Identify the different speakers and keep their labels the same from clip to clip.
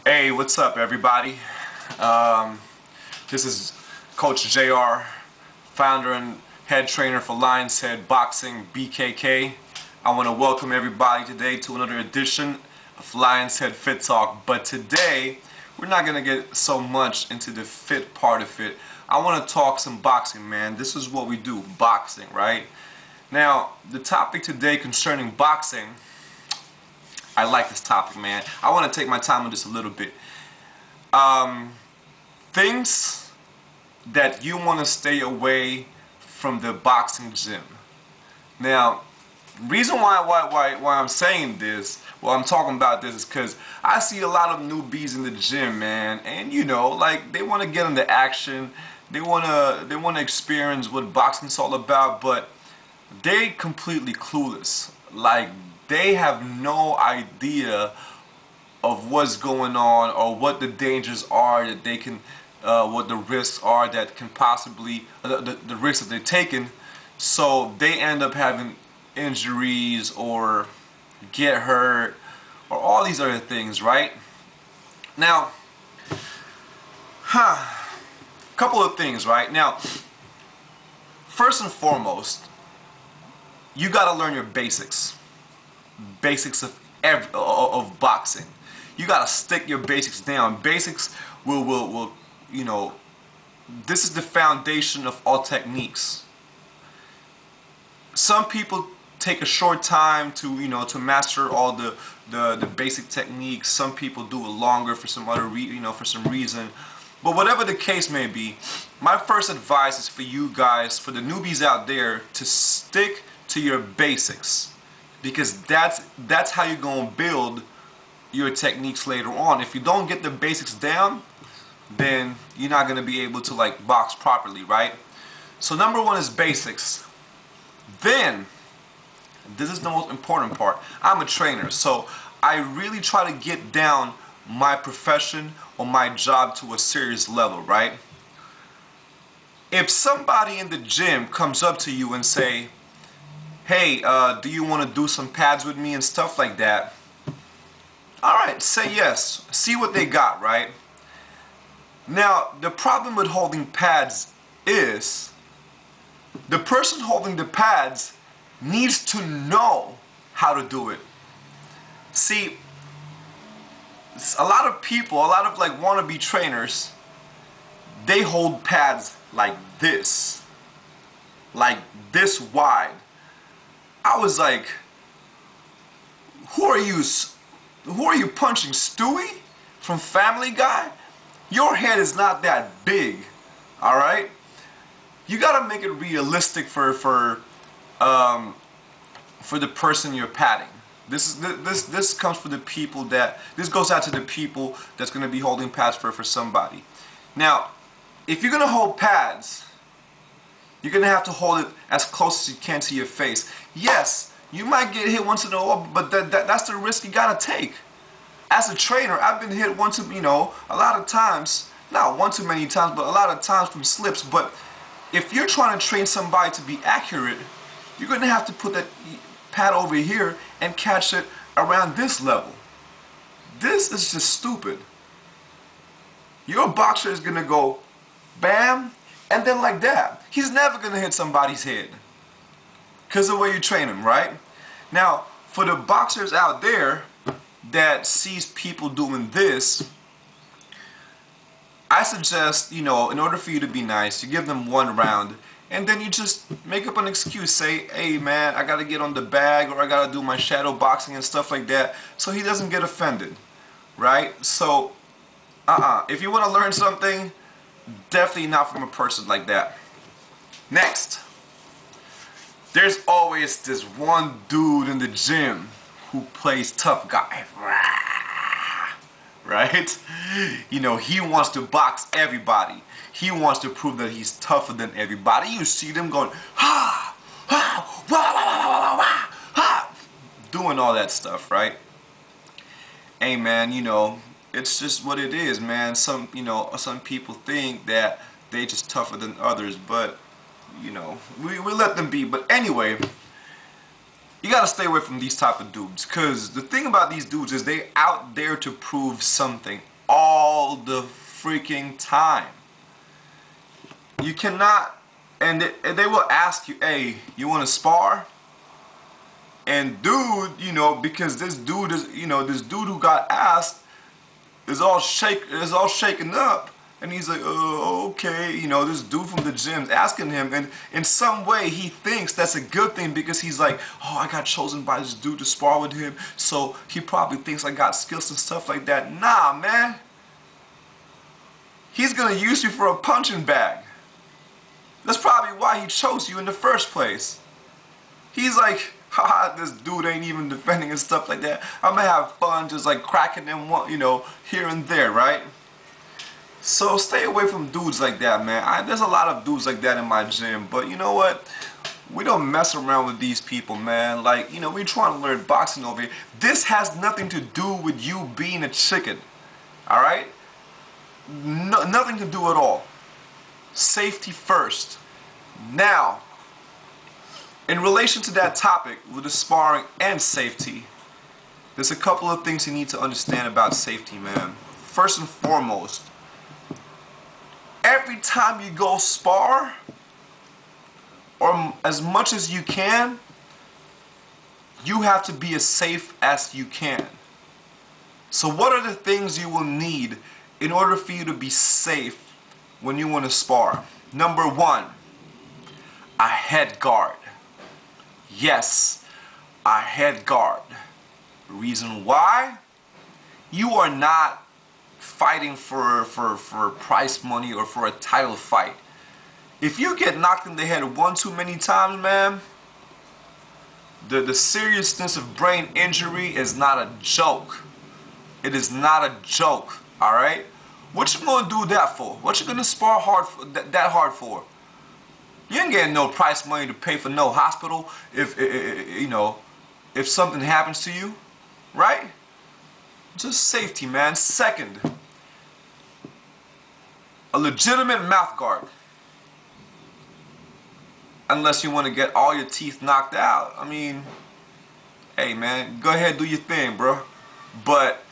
Speaker 1: Hey, what's up, everybody? Um, this is Coach JR, founder and head trainer for Lions Head Boxing BKK. I want to welcome everybody today to another edition of Lions Head Fit Talk. But today, we're not going to get so much into the fit part of it. I want to talk some boxing, man. This is what we do, boxing, right? Now, the topic today concerning boxing, I like this topic, man. I want to take my time on this a little bit. Things that you want to stay away from the boxing gym. Now, reason why I'm saying this, well, I'm talking about this is because I see a lot of newbies in the gym, man, and you know, like they want to get into action, they want to experience what boxing's all about, but they completely clueless. Like they have no idea of what's going on or what the dangers are that they can, what the risks are that can possibly, the risks that they're taking. So they end up having injuries or get hurt or all these other things, right? Now, couple of things, right? Now, first and foremost, you got to learn your basics of boxing. You got to stick your basics down. Basics will you know, this is the foundation of all techniques. Some people take a short time to, you know, to master all the basic techniques. Some people do it longer for some other for some reason. But whatever the case may be, my first advice is for you guys, for the newbies out there, to stick to your basics, because that's how you're going to build your techniques later on. If you don't get the basics down, then you're not going to be able to like box properly, right? So number one is basics. Then, this is the most important part. I'm a trainer, so I really try to get down my profession or my job to a serious level, right? If somebody in the gym comes up to you and say, hey, do you want to do some pads with me and stuff like that? Alright, say yes. See what they got, right? Now, the problem with holding pads is the person holding the pads needs to know how to do it. See, a lot of people, a lot of like wannabe trainers, they hold pads like this wide. I was like, who are you punching, Stewie from Family Guy? Your head is not that big, all right? You gotta make it realistic for the person you're padding. This comes for the people that, this goes out to the people that's gonna be holding pads for somebody. Now, if you're gonna hold pads, you're gonna have to hold it as close as you can to your face. Yes, you might get hit once in a while, but that's the risk you gotta take. As a trainer, I've been hit once, you know, a lot of times, not one too many times, but a lot of times from slips. But if you're trying to train somebody to be accurate, you're gonna have to put that pad over here and catch it around this level. This is just stupid. Your boxer is gonna go bam, and then like that. He's never gonna hit somebody's head because of the way you train him, right? Now, for the boxers out there that sees people doing this, I suggest, you know, in order for you to be nice, you give them one round, and then you just make up an excuse. Say, hey man, I gotta get on the bag, or I gotta do my shadow boxing and stuff like that, so he doesn't get offended, right? So, if you want to learn something, definitely not from a person like that. Next, there's always this one dude in the gym who plays tough guy, right? You know, he wants to box everybody. He wants to prove that he's tougher than everybody. You see them going, ha, ha, wah, wah, wah, wah, wah, ha, doing all that stuff, right? Hey man, you know, it's just what it is, man. Some people think that they just tougher than others, but you know, we let them be. But anyway, you gotta stay away from these type of dudes, because the thing about these dudes is they out there to prove something. all the freaking time. You cannot, and they will ask you, hey, you want to spar? And dude, you know, because this dude is, you know, this dude who got asked is all shaken up. And he's like, oh, okay, you know, this dude from the gym's asking him, and in some way he thinks that's a good thing because he's like, oh, I got chosen by this dude to spar with him, so he probably thinks I got skills and stuff like that. Nah, man. He's gonna use you for a punching bag. That's probably why he chose you in the first place. He's like, haha, this dude ain't even defending and stuff like that. I'm gonna have fun just like cracking them, you know, here and there, right? So stay away from dudes like that, man. There's a lot of dudes like that in my gym, but you know what? We don't mess around with these people, man. Like, you know, we're trying to learn boxing over here. This has nothing to do with you being a chicken, all right? Nothing to do at all. Safety first. Now, in relation to that topic with the sparring and safety, there's a couple of things you need to understand about safety, man. First and foremost, every time you go spar, or as much as you can, you have to be as safe as you can. So what are the things you will need in order for you to be safe when you want to spar? Number one, a head guard. Yes, a head guard. Reason why? You are not fighting for prize money or for a title fight. If you get knocked in the head one too many times, man, the seriousness of brain injury is not a joke. It is not a joke, alright? What you gonna do that for? What you gonna spar hard for, that hard for? You ain't getting no prize money to pay for no hospital if you know, if something happens to you, right? Just safety, man. Second, a legitimate mouth guard. Unless you want to get all your teeth knocked out. I mean, hey man, go ahead, do your thing, bro. But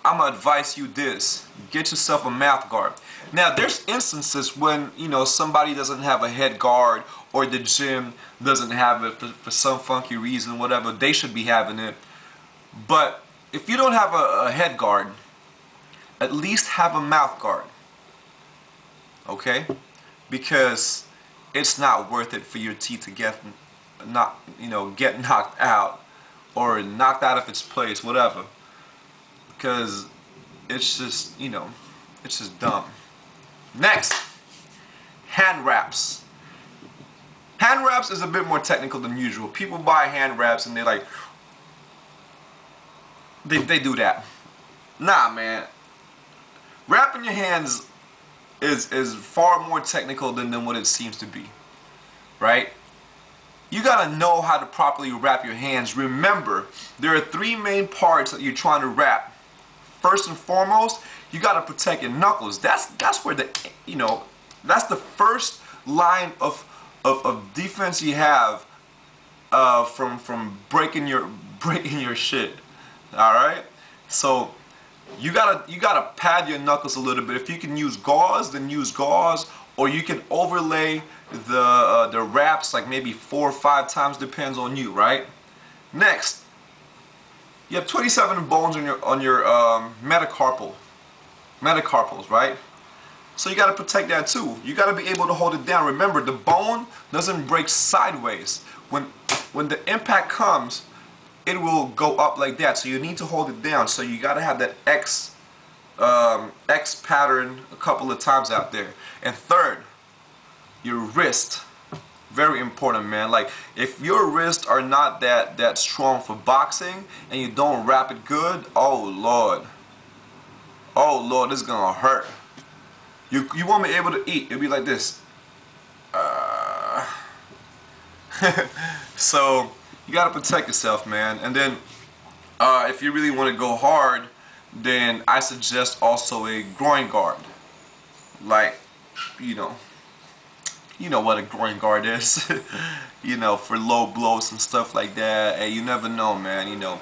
Speaker 1: I'm gonna advise you this: get yourself a mouth guard. Now, there's instances when, you know, somebody doesn't have a head guard, or the gym doesn't have it for some funky reason, whatever. They should be having it. But if you don't have a head guard, at least have a mouth guard. Okay? Because it's not worth it for your teeth to get get knocked out, or knocked out of its place, whatever. Because it's just, you know, it's just dumb. Next, hand wraps. Hand wraps is a bit more technical than usual. People buy hand wraps and they're like, they do that. Nah, man. Wrapping your hands is far more technical than what it seems to be, right? You gotta know how to properly wrap your hands. Remember, there are three main parts that you're trying to wrap. First and foremost, you gotta protect your knuckles. That's where the, you know, that's the first line of defense you have from breaking your shit. All right, so you gotta pad your knuckles a little bit. If you can use gauze, then use gauze, or you can overlay the wraps like maybe 4 or 5 times, depends on you, right? Next, you have 27 bones on your metacarpals, right? So you got to protect that too. You got to be able to hold it down. Remember, the bone doesn't break sideways. When the impact comes, it will go up like that. So you need to hold it down. So you got to have that X pattern a couple of times out there. And third, your wrist. Very important, man. Like, if your wrists are not that strong for boxing and you don't wrap it good, oh Lord, this is gonna hurt. You won't be able to eat. It'll be like this. So you gotta protect yourself, man. And then if you really want to go hard, then I suggest also a groin guard. Like, you know what a groin guard is. You know, for low blows and stuff like that. Hey, you never know, man. You know,